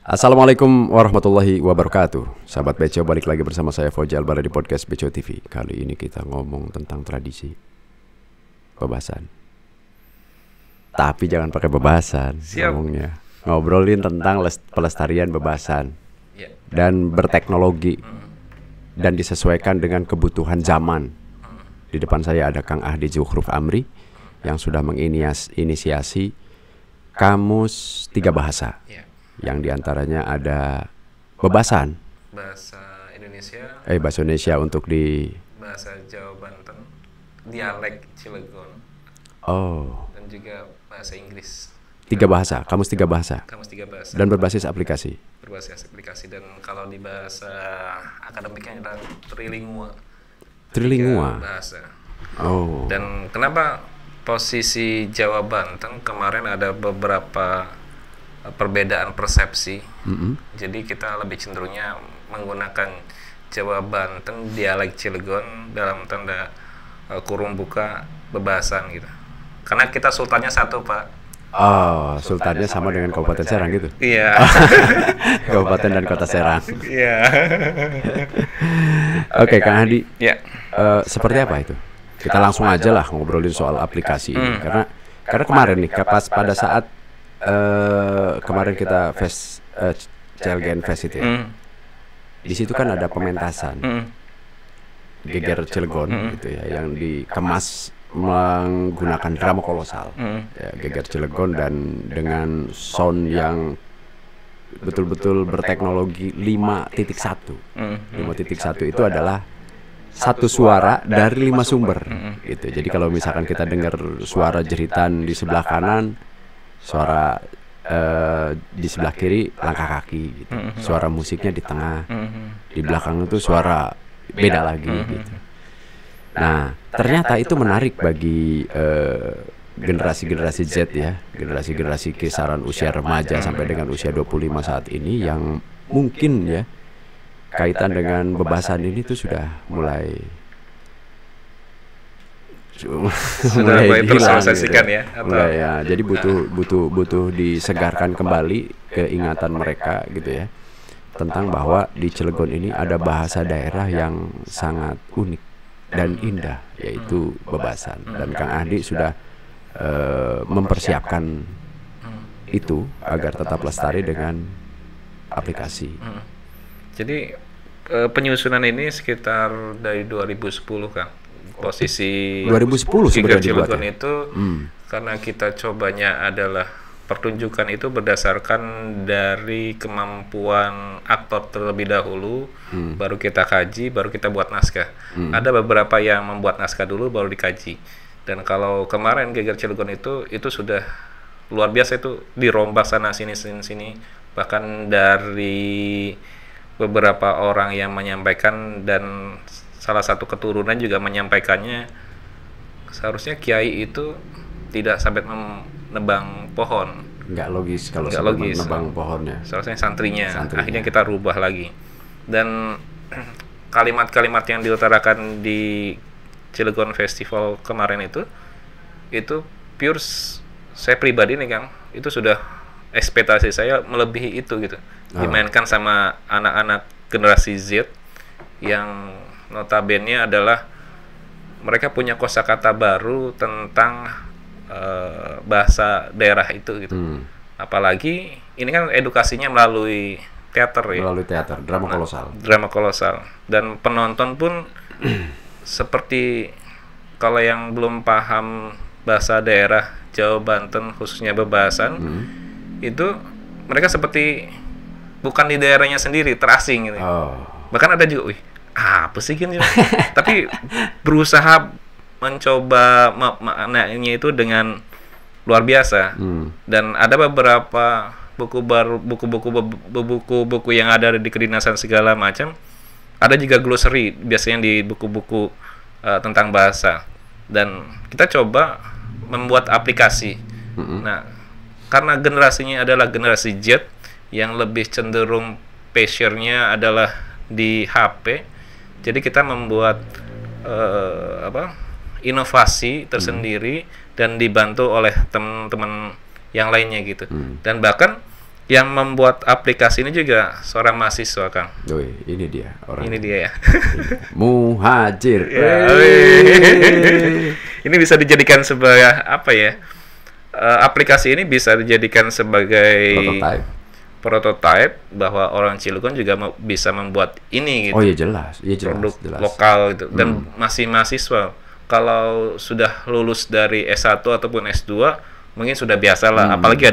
Assalamualaikum warahmatullahi wabarakatuh. Sahabat Beco, balik lagi bersama saya Fauzi Albara di podcast Beco TV. Kali ini kita ngomong tentang tradisi bebasan. Tapi jangan pakai bebasan. Ngomongnya ngobrolin tentang pelestarian bebasan dan berteknologi dan disesuaikan dengan kebutuhan zaman. Di depan saya ada Kang Ahdi Zukhruf Amri yang sudah menginisiasi kamus 3 bahasa. Yang diantaranya ada bebasan, bahasa Indonesia, bahasa Indonesia untuk di bahasa Jawa Banten, dialek Cilegon, dan juga bahasa Inggris. 3 bahasa, kamus 3 bahasa. Kamus 3 bahasa. Dan berbasis aplikasi. Dan kalau di bahasa akademiknya adalah trilingua. Bahasa. Dan kenapa posisi Jawa Banten kemarin ada beberapa perbedaan persepsi. Jadi kita lebih cenderungnya menggunakan Jawa Banten dialek Cilegon dalam tanda kurung buka bebasan gitu. Karena kita sultannya satu, Pak. Sultannya sama dengan Kabupaten Serang gitu. Iya. Kabupaten dan Kota Serang. Iya. Oke, Kang Hadi. Ya. Seperti apa itu? Kita langsung aja lah ngobrolin soal aplikasi ini karena kemarin nih pada saat kemarin kita CLGN Fest itu ya. Di situ kan ada pementasan Geger Cilegon gitu ya, yang dikemas menggunakan drama kolosal. Ya, Geger Cilegon dan dengan sound yang betul-betul berteknologi 5.1. 5.1 itu adalah satu suara dari 5 sumber gitu. Jadi kalau misalkan kita dengar suara jeritan di sebelah kanan, suara di sebelah kiri langkah kaki gitu. Suara musiknya di tengah, di belakang itu suara beda lagi gitu. Nah, ternyata itu menarik bagi generasi-generasi Z ya, generasi-generasi kisaran usia remaja sampai dengan usia 25 saat ini yang mungkin ya kaitan dengan bebasan ini tuh sudah mulai tersosialisasikan gitu. ya, mulai ya. Jadi butuh disegarkan kembali keingatan mereka gitu ya, tentang bahwa di Cilegon ini ada bahasa daerah yang sangat unik dan indah, yaitu bebasan. Dan Kang Ahdi sudah mempersiapkan itu agar tetap lestari dengan aplikasi. Jadi penyusunan ini sekitar dari 2010, Kang. Posisi 2010 Geger sebenarnya Cilegon ya? itu karena kita cobanya adalah pertunjukan itu berdasarkan dari kemampuan aktor terlebih dahulu, baru kita kaji, baru kita buat naskah. Ada beberapa yang membuat naskah dulu baru dikaji. Dan kalau kemarin Geger Cilegon itu sudah luar biasa, itu dirombak sana sini, bahkan dari beberapa orang yang menyampaikan dan salah satu keturunan juga menyampaikannya, seharusnya kiai itu tidak sampai menebang pohon. Nggak logis kalau menebang pohonnya. Seharusnya santrinya. Akhirnya kita rubah lagi. Dan kalimat-kalimat yang diutarakan di Cilegon Festival kemarin itu pure saya pribadi nih, Kang, itu sudah ekspektasi saya melebihi itu gitu. Dimainkan sama anak-anak generasi Z yang notabene adalah mereka punya kosakata baru tentang bahasa daerah itu gitu. Apalagi ini kan edukasinya melalui teater ya. Melalui teater, drama kolosal. Dan penonton pun seperti kalau yang belum paham bahasa daerah Jawa Banten khususnya bebasan, itu mereka seperti bukan di daerahnya sendiri, terasing gitu. Bahkan ada juga, apa sih gini? Tapi berusaha mencoba maknanya itu dengan luar biasa. Dan ada beberapa buku-buku yang ada di kedinasan segala macam. Ada juga glossary biasanya di buku-buku tentang bahasa. Dan kita coba membuat aplikasi. Nah, karena generasinya adalah generasi Z yang lebih cenderung passion-nya adalah di HP, jadi kita membuat inovasi tersendiri dan dibantu oleh teman-teman yang lainnya gitu. Dan bahkan Yang membuat aplikasi ini juga seorang mahasiswa, Kang. Wih, ini dia orang. Ini dia ya. Muhajir. Ya, ini bisa dijadikan sebagai apa ya? Aplikasi ini bisa dijadikan sebagai prototype bahwa orang Cilegon juga bisa membuat ini gitu. Oh iya jelas, produk jelas. Lokal gitu. Dan masih mahasiswa. Kalau sudah lulus dari S1 ataupun S2 mungkin sudah biasa lah. Apalagi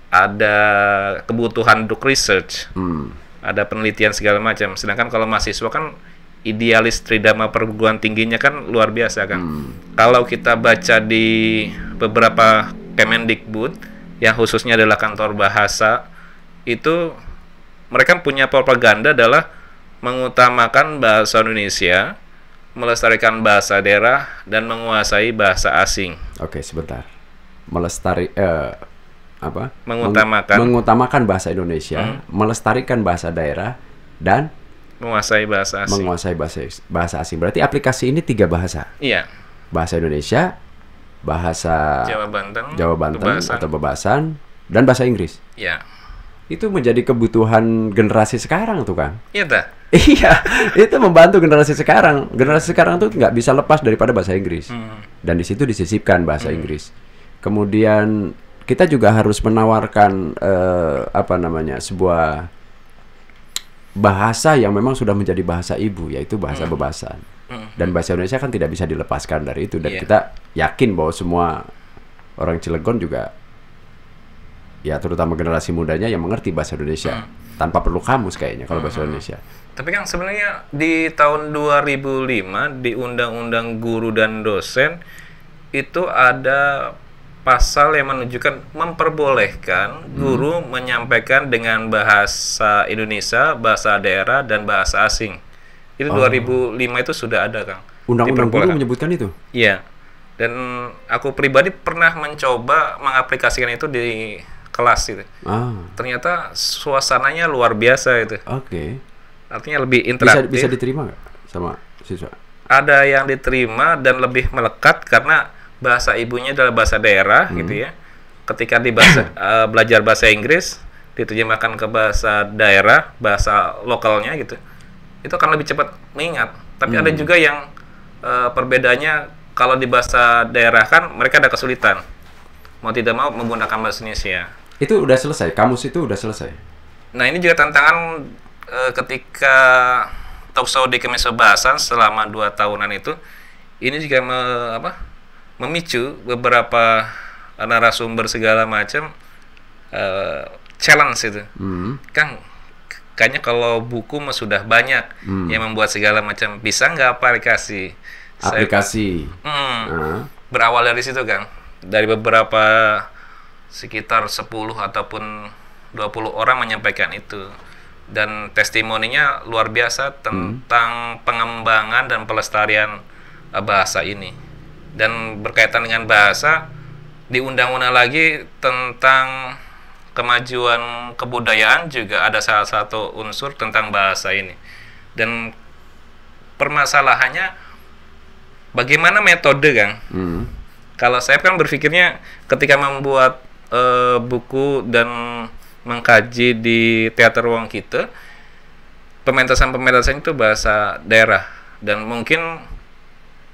ada kebutuhan untuk research, ada penelitian segala macam. Sedangkan kalau mahasiswa kan idealis tridharma perguruan tingginya kan luar biasa kan. Kalau kita baca di beberapa Kemendikbud yang khususnya adalah kantor bahasa, itu mereka punya propaganda adalah mengutamakan bahasa Indonesia, melestarikan bahasa daerah, dan menguasai bahasa asing. Oke, sebentar. Mengutamakan bahasa Indonesia, melestarikan bahasa daerah, dan menguasai bahasa asing. Menguasai bahasa asing. Berarti aplikasi ini 3 bahasa. Iya. Bahasa Indonesia, bahasa Jawa Banten atau Bebasan, dan bahasa Inggris. Iya. Itu menjadi kebutuhan generasi sekarang tuh, Kang. Iya, dah. Iya, itu membantu generasi sekarang. Generasi sekarang tuh nggak bisa lepas daripada bahasa Inggris. Dan di situ disisipkan bahasa Inggris. Kemudian kita juga harus menawarkan sebuah bahasa yang memang sudah menjadi bahasa ibu, yaitu bahasa Bebasan. Dan bahasa Indonesia kan tidak bisa dilepaskan dari itu. Dan kita yakin bahwa semua orang Cilegon juga, ya terutama generasi mudanya yang mengerti bahasa Indonesia tanpa perlu kamus kayaknya kalau bahasa Indonesia. Tapi kan sebenarnya di tahun 2005 di Undang-Undang Guru dan Dosen itu ada pasal yang menunjukkan memperbolehkan guru menyampaikan dengan bahasa Indonesia, bahasa daerah, dan bahasa asing. Itu 2005 itu sudah ada, Kang. Undang-undang guru menyebutkan itu? Iya. Dan aku pribadi pernah mencoba mengaplikasikan itu di kelas itu. Ternyata suasananya luar biasa itu. Oke. Artinya lebih interaktif. Bisa diterima nggak sama siswa? Ada yang diterima dan lebih melekat karena bahasa ibunya adalah bahasa daerah gitu ya. Ketika belajar bahasa Inggris diterjemahkan ke bahasa daerah, bahasa lokalnya gitu, itu akan lebih cepat mengingat. Tapi ada juga yang perbedaannya, kalau di bahasa daerah kan mereka ada kesulitan, mau tidak mau menggunakan bahasa Indonesia. Itu udah selesai, kamus itu udah selesai. Nah ini juga tantangan ketika talkshow di Kementerian Bahasa selama 2 tahunan itu, ini juga memicu beberapa narasumber segala macam challenge itu. Kang, kayaknya kalau buku mah sudah banyak yang membuat segala macam, bisa nggak aplikasi? Berawal dari situ, Kang. Dari beberapa sekitar 10 ataupun 20 orang menyampaikan itu. Dan testimoninya luar biasa tentang pengembangan dan pelestarian bahasa ini. Dan berkaitan dengan bahasa, di undang-undang lagi tentang kemajuan kebudayaan juga ada salah satu unsur tentang bahasa ini. Dan permasalahannya bagaimana metode, Kang? Kalau saya kan berpikirnya ketika membuat buku dan mengkaji di teater ruang kita, pementasan itu bahasa daerah dan mungkin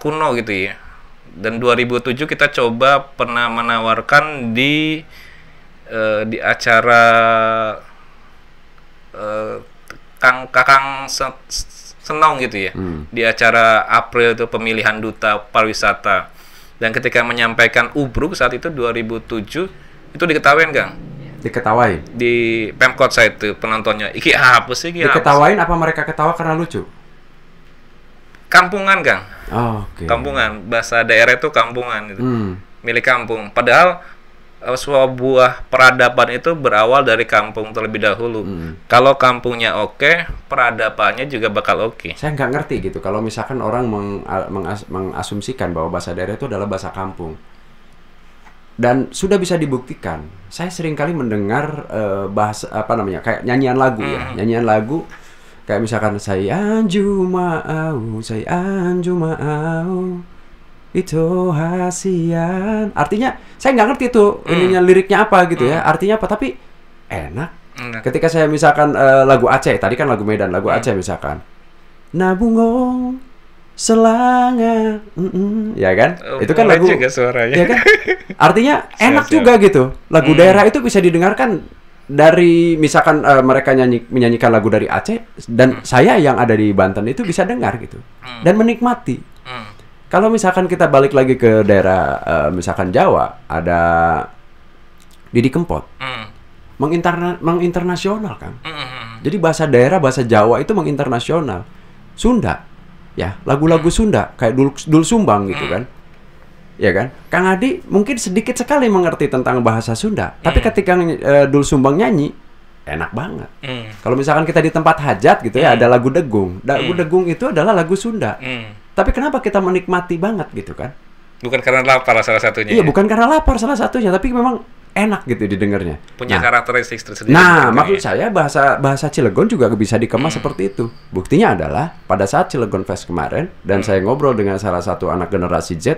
kuno gitu ya. Dan 2007 kita coba pernah menawarkan di acara Kakang Senong gitu ya. Di acara April itu pemilihan duta pariwisata. Dan ketika menyampaikan ubruk saat itu 2007 itu diketawain, Kang. Diketawain? Di Pemkot saya itu penontonnya. Iki apa sih? Diketawain apa mereka ketawa karena lucu? Kampungan, Kang. Okay. Kampungan, bahasa daerah itu kampungan gitu. Milik kampung. Padahal sebuah peradaban itu berawal dari kampung terlebih dahulu. Kalau kampungnya oke, peradabannya juga bakal oke. Saya nggak ngerti gitu. Kalau misalkan orang mengasumsikan bahwa bahasa daerah itu adalah bahasa kampung. Dan sudah bisa dibuktikan. Saya sering kali mendengar bahasa kayak nyanyian lagu ya, nyanyian lagu. Kayak misalkan saya anju mau itu hasian. Artinya saya nggak ngerti tuh ininya liriknya apa gitu ya. Artinya apa? Tapi enak. Ketika saya misalkan lagu Aceh, tadi kan lagu Medan, lagu Aceh misalkan. Nabungong selanga, ya kan? Itu kan lagu, juga suaranya. ya kan? Artinya enak juga gitu. Lagu daerah itu bisa didengarkan dari misalkan mereka menyanyikan lagu dari Aceh dan saya yang ada di Banten itu bisa dengar gitu dan menikmati. Kalau misalkan kita balik lagi ke daerah misalkan Jawa, ada Didi Kempot, menginternasional kan. Jadi bahasa daerah, bahasa Jawa itu menginternasional. Sunda, ya lagu-lagu Sunda kayak Dul Sumbang gitu kan. Ya kan? Kang Adi mungkin sedikit sekali mengerti tentang bahasa Sunda, tapi ketika Dul Sumbang nyanyi enak banget. Kalau misalkan kita di tempat hajat gitu ya, ada lagu Degung. Lagu Degung itu adalah lagu Sunda. Tapi kenapa kita menikmati banget gitu kan? Bukan karena lapar salah satunya. Iya, bukan karena lapar salah satunya, tapi memang enak gitu didengarnya. Punya karakteristik tersendiri. Nah, maksud saya bahasa Cilegon juga bisa dikemas seperti itu. Buktinya adalah pada saat Cilegon Fest kemarin dan saya ngobrol dengan salah satu anak generasi Z,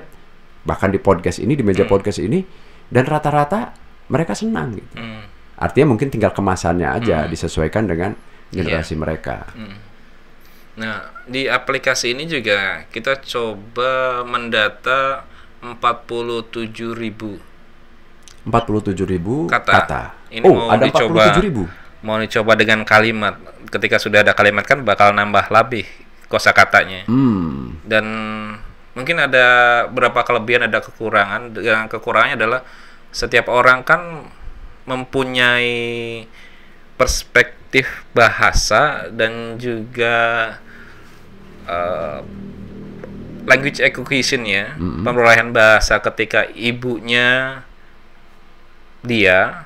bahkan di podcast ini, di meja podcast ini, dan rata-rata mereka senang gitu. Artinya mungkin tinggal kemasannya aja disesuaikan dengan generasi mereka. Nah, di aplikasi ini juga kita coba mendata 47.000 kata. Ini Oh, ada 47.000. Mau dicoba dengan kalimat. Ketika sudah ada kalimat kan bakal nambah lebih kosakatanya. Dan mungkin ada beberapa kelebihan, ada kekurangan. Yang kekurangannya adalah setiap orang kan mempunyai perspektif bahasa dan juga language acquisition ya, perolehan bahasa ketika ibunya dia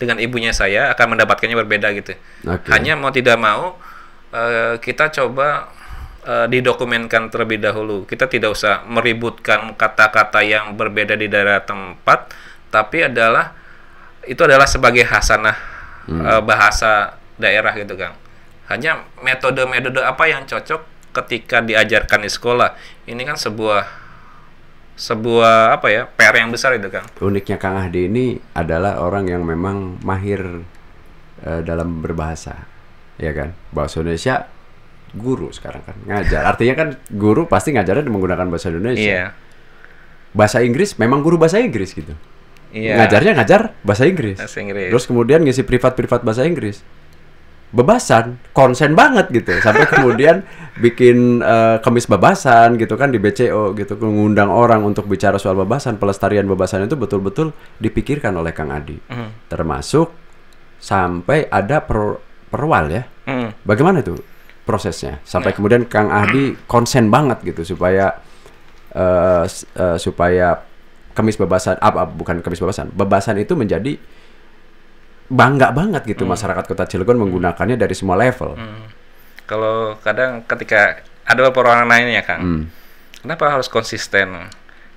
dengan ibunya saya akan mendapatkannya berbeda gitu. Hanya mau tidak mau kita coba didokumenkan terlebih dahulu. Kita tidak usah meributkan kata-kata yang berbeda di daerah tempat, tapi itu adalah sebagai hasanah bahasa daerah gitu Kang. Hanya metode-metode apa yang cocok ketika diajarkan di sekolah. Ini kan sebuah apa ya, PR yang besar itu Kang. Uniknya Kang Ahdi ini adalah orang yang memang mahir dalam berbahasa, ya kan? Bahasa Indonesia guru sekarang kan ngajar. Artinya kan guru pasti ngajarnya menggunakan bahasa Indonesia. Bahasa Inggris memang guru bahasa Inggris gitu. Ngajarnya ngajar bahasa Inggris. Terus kemudian ngisi privat bahasa Inggris. Bebasan, konsen banget gitu. Sampai kemudian bikin kemis bebasan gitu kan di BCO gitu, mengundang orang untuk bicara soal bebasan. Pelestarian bebasan itu betul-betul dipikirkan oleh Kang Adi. Termasuk sampai ada perwal ya. Bagaimana itu prosesnya? Sampai kemudian Kang Adi konsen banget gitu supaya kemis bebasan, bukan kemis bebasan, bebasan itu menjadi bangga banget gitu masyarakat Kota Cilegon menggunakannya dari semua level. Kalau kadang ketika ada beberapa orang nanya Kang, kenapa harus konsisten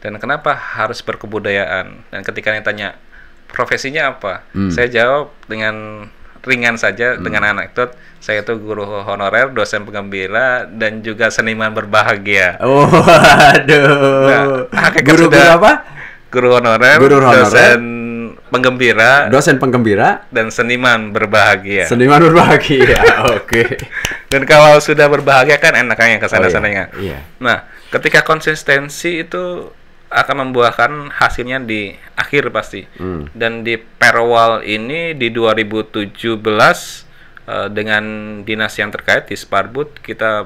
dan kenapa harus berkebudayaan? Dan ketika ditanya profesinya apa, saya jawab dengan ringan saja dengan anekdot. Saya itu guru honorer, dosen penggembira, dan juga seniman berbahagia. Oh, aduh. Nah, guru apa? Guru honorer, dosen penggembira, dan seniman berbahagia. Oke. Dan kalau sudah berbahagia kan enaknya ke sana-sananya. Nah, ketika konsistensi itu akan membuahkan hasilnya di akhir pasti. Dan di Perwal ini di 2017 dengan dinas yang terkait di Sparbud kita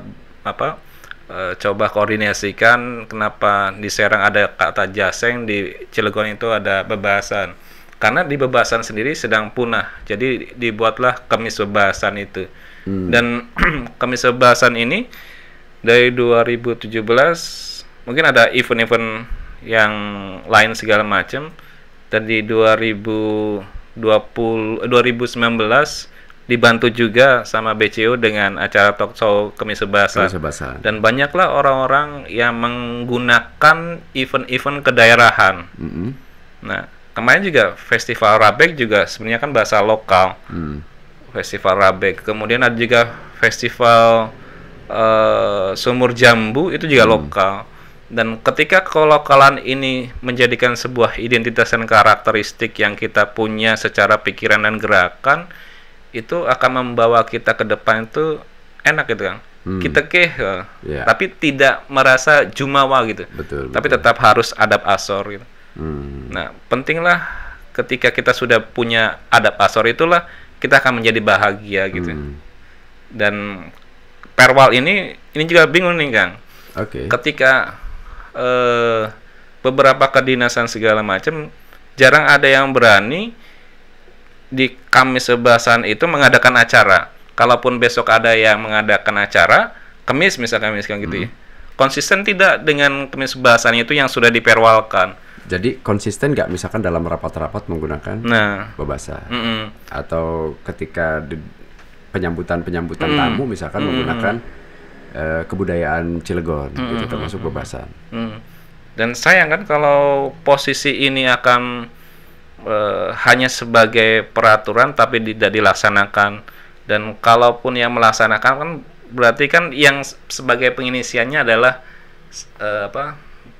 coba koordinasikan kenapa di Serang ada kata jaseng, di Cilegon itu ada bebasan. Karena di bebasan sendiri sedang punah. Jadi dibuatlah kemis bebasan itu. Dan kemis bebasan ini dari 2017 mungkin ada event-event yang lain segala macam. Dan di 2019 dibantu juga sama BCO dengan acara talk show kemis bebasan. Dan banyaklah orang-orang yang menggunakan event-event kedaerahan. Nah, kemarin juga Festival Rabek juga sebenarnya kan bahasa lokal. Festival Rabek. Kemudian ada juga Festival Sumur Jambu itu juga lokal. Dan ketika kelokalan ini menjadikan sebuah identitas dan karakteristik yang kita punya secara pikiran dan gerakan, itu akan membawa kita ke depan itu enak gitu Kang. Kita tapi tidak merasa jumawa gitu. Betul, tapi tetap harus adab asor gitu. Nah, pentinglah ketika kita sudah punya adab asor itulah kita akan menjadi bahagia gitu. Dan perwal ini juga bingung nih Kang. Ketika beberapa kedinasan segala macam jarang ada yang berani di Kamis Sebasan itu mengadakan acara. Kalaupun besok ada yang mengadakan acara Kamis misalkan gitu ya, konsisten tidak dengan Kamis Sebasan itu yang sudah diperwalkan. Jadi konsisten nggak misalkan dalam rapat-rapat menggunakan bebasan atau ketika penyambutan tamu misalkan menggunakan kebudayaan Cilegon itu termasuk bebasan. Dan sayang kan kalau posisi ini akan hanya sebagai peraturan tapi tidak dilaksanakan. Dan kalaupun yang melaksanakan kan berarti kan yang sebagai penginisiannya adalah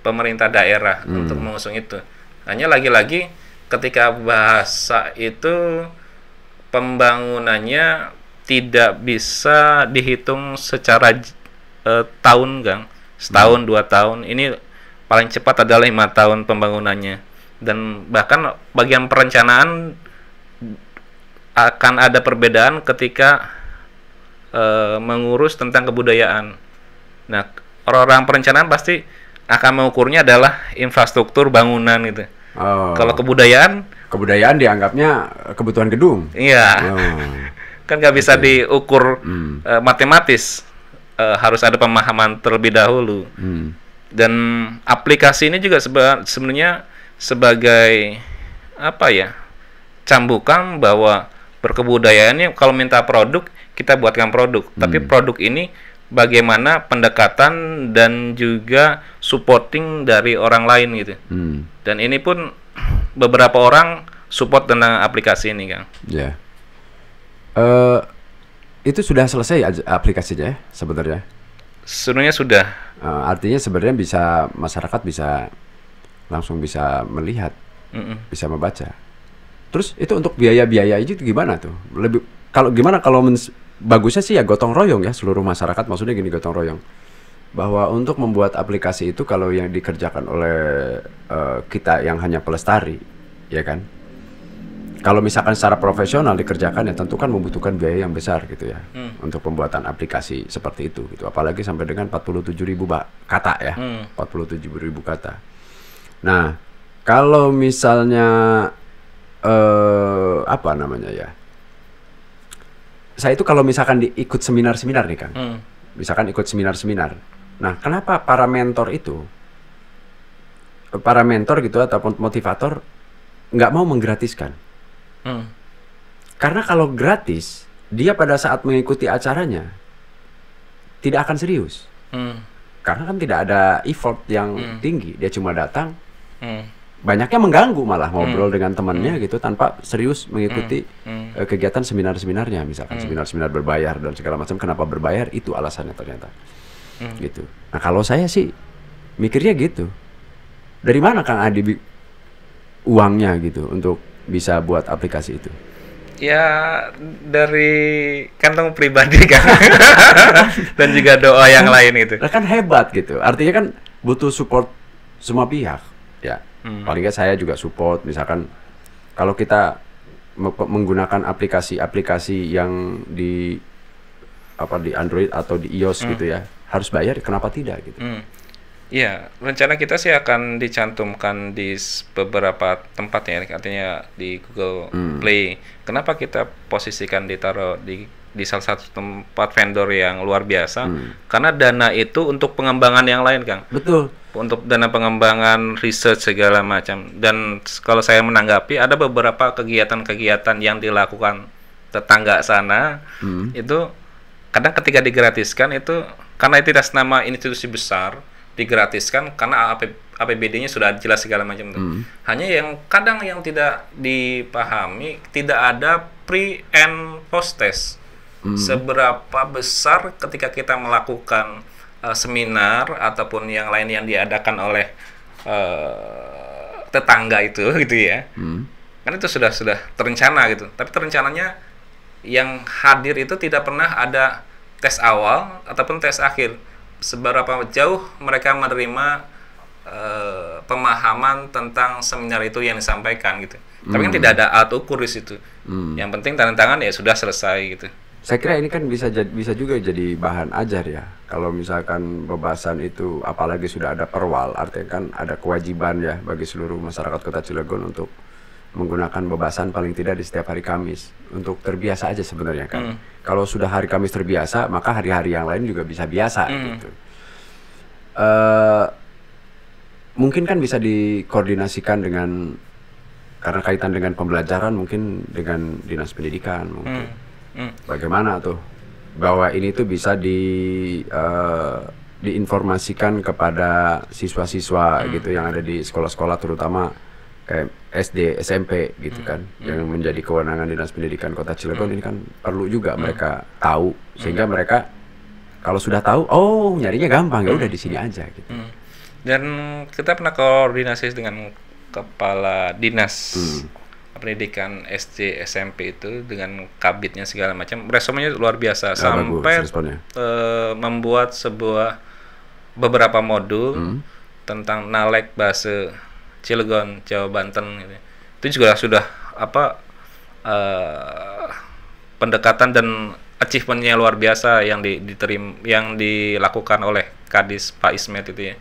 pemerintah daerah untuk mengusung itu. Hanya lagi-lagi ketika bahasa itu pembangunannya tidak bisa dihitung secara tahun Kang, setahun 2 tahun. Ini paling cepat adalah 5 tahun pembangunannya. Dan bahkan bagian perencanaan akan ada perbedaan ketika mengurus tentang kebudayaan. Nah, orang-orang perencanaan pasti akan mengukurnya adalah infrastruktur bangunan gitu. Kalau kebudayaan dianggapnya kebutuhan gedung. Iya. Kan nggak bisa diukur matematis. Harus ada pemahaman terlebih dahulu. Dan aplikasi ini juga sebenarnya sebagai cambukan bahwa berkebudayaan kalau minta produk kita buatkan produk, tapi produk ini bagaimana pendekatan dan juga supporting dari orang lain gitu. Dan ini pun beberapa orang support tentang aplikasi ini Kang. Itu sudah selesai aplikasinya ya sebenarnya? Sebenarnya sudah. Artinya sebenarnya masyarakat bisa langsung bisa melihat, bisa membaca. Terus itu untuk biaya-biaya itu gimana tuh? Kalau bagusnya sih ya gotong royong ya seluruh masyarakat, maksudnya gini, gotong royong. Bahwa untuk membuat aplikasi itu kalau yang dikerjakan oleh kita yang hanya pelestari, ya kan? Kalau misalkan secara profesional dikerjakan ya tentu kan membutuhkan biaya yang besar gitu ya untuk pembuatan aplikasi seperti itu gitu. Apalagi sampai dengan 47.000 kata ya, 47.000 kata. Nah, kalau misalnya saya itu kalau misalkan ikut seminar-seminar nih Kang, misalkan ikut seminar-seminar. Nah, kenapa para mentor gitu ataupun motivator nggak mau menggratiskan? Karena kalau gratis, dia pada saat mengikuti acaranya tidak akan serius. Karena kan tidak ada effort yang tinggi, dia cuma datang. Banyaknya mengganggu malah ngobrol dengan temannya gitu tanpa serius mengikuti kegiatan seminar-seminarnya, misalkan seminar-seminar berbayar dan segala macam. Kenapa berbayar? Itu alasannya ternyata. Gitu. Nah, kalau saya sih mikirnya gitu. Dari mana Kang Adi uangnya gitu untuk bisa buat aplikasi itu? Ya dari kantong pribadi Kang. Dan juga doa yang lain itu. Nah, kan hebat gitu. Artinya kan butuh support semua pihak. Ya. Paling nggak saya juga support, misalkan kalau kita menggunakan aplikasi-aplikasi yang di Android atau di iOS gitu ya, harus bayar, kenapa tidak gitu? Ya, rencana kita sih akan dicantumkan di beberapa tempat ya, artinya di Google Play. Kenapa kita posisikan ditaruh di salah satu tempat vendor yang luar biasa? Karena dana itu untuk pengembangan yang lain, Kang. Betul. Untuk dana pengembangan research segala macam. Dan kalau saya menanggapi ada beberapa kegiatan-kegiatan yang dilakukan tetangga sana itu kadang ketika digratiskan itu karena itu atas nama institusi besar digratiskan karena APBD-nya sudah jelas segala macam itu. Hanya yang kadang yang tidak dipahami tidak ada pre and post test. Seberapa besar ketika kita melakukan seminar ataupun yang lain yang diadakan oleh tetangga itu gitu ya. Kan itu sudah terencana gitu. Tapi terencananya yang hadir itu tidak pernah ada tes awal ataupun tes akhir. Seberapa jauh mereka menerima pemahaman tentang seminar itu yang disampaikan gitu. Tapi kan tidak ada alat ukur di situ. Yang penting tanda tangan ya sudah selesai gitu. Saya kira ini kan bisa juga jadi bahan ajar ya. Kalau misalkan pembahasan itu apalagi sudah ada perwal, artinya kan ada kewajiban ya bagi seluruh masyarakat Kota Cilegon untuk menggunakan pembahasan paling tidak di setiap hari Kamis untuk terbiasa aja sebenarnya kan. Kalau sudah hari Kamis terbiasa, maka hari-hari yang lain juga bisa biasa gitu. Mungkin kan bisa dikoordinasikan dengan, karena kaitan dengan pembelajaran mungkin dengan Dinas Pendidikan mungkin. Bagaimana tuh bahwa ini tuh bisa diinformasikan kepada siswa-siswa gitu yang ada di sekolah-sekolah terutama kayak SD, SMP gitu kan, yang menjadi kewenangan Dinas Pendidikan Kota Cilegon. Ini kan perlu juga mereka tahu, sehingga mereka kalau sudah tahu, oh nyarinya gampang, ya udah di sini aja gitu. Dan kita pernah koordinasi dengan kepala dinas pendidikan SD, SMP itu dengan kabitnya segala macam. Responnya luar biasa sampai membuat beberapa modul tentang Nalek bahasa Cilegon, Jawa, Banten gitu. Itu juga sudah pendekatan dan achievement-nya luar biasa yang dilakukan oleh Kadis Pak Ismet itu ya.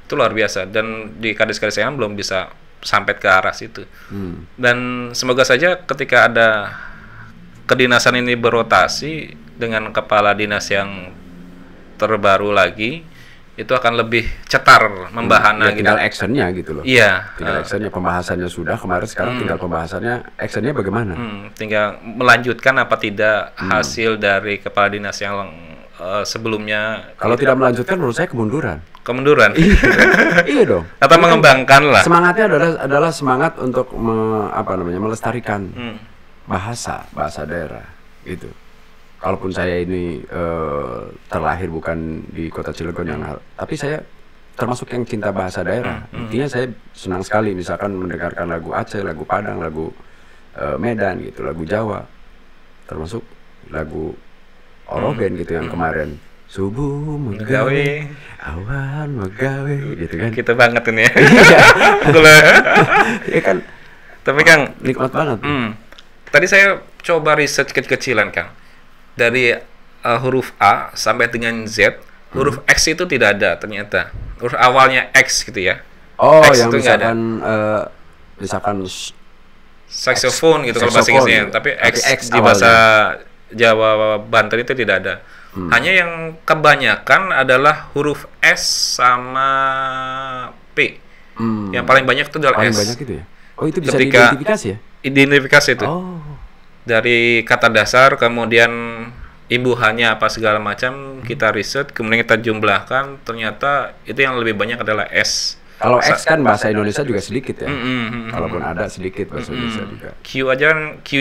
Itu luar biasa, dan di Kadis-Kadis yang belum bisa sampai ke arah situ. Dan semoga saja ketika ada kedinasan ini berotasi dengan kepala dinas yang terbaru lagi, itu akan lebih cetar membahana. Tinggal actionnya gitu loh. Iya. Tinggal actionnya, pembahasannya sudah kemarin, sekarang tinggal pembahasannya, actionnya bagaimana? Tinggal melanjutkan apa tidak hasil dari kepala dinas yang sebelumnya. Kalau tidak melanjutkan, menurut saya kemunduran. Iya dong. Atau mengembangkan lah. Semangatnya adalah semangat untuk melestarikan bahasa daerah gitu. Kalaupun saya ini terlahir bukan di Kota Cilegon tapi saya termasuk yang cinta bahasa daerah. Intinya saya senang sekali misalkan mendengarkan lagu Aceh, lagu Padang, lagu Medan gitu, lagu Jawa, termasuk lagu Orogen gitu yang kemarin. Subuh megawe, awan megawe, gitu kan. Kita banget ini ya. Iya kan. Tapi Kang, nikmat banget. Tadi saya coba riset kecil-kecilan Kang. Dari huruf A sampai dengan Z, huruf X itu tidak ada ternyata. Huruf awalnya X gitu ya. Oh, X yang itu misalkan saxophone gitu kalau bahasa Inggrisnya, tapi X di bahasa Jawa, Banten itu tidak ada. Hanya yang kebanyakan adalah huruf S sama P. Yang paling banyak itu adalah S. Paling banyak itu ya. Oh, itu bisa diidentifikasi ya? Identifikasi itu. Oh. Dari kata dasar, kemudian imbuhannya apa segala macam, kita riset, kemudian kita jumlahkan, ternyata itu yang lebih banyak adalah S. Kalau X kan bahasa Indonesia juga sedikit ya. Kalaupun ada sedikit bahasa Indonesia juga. Q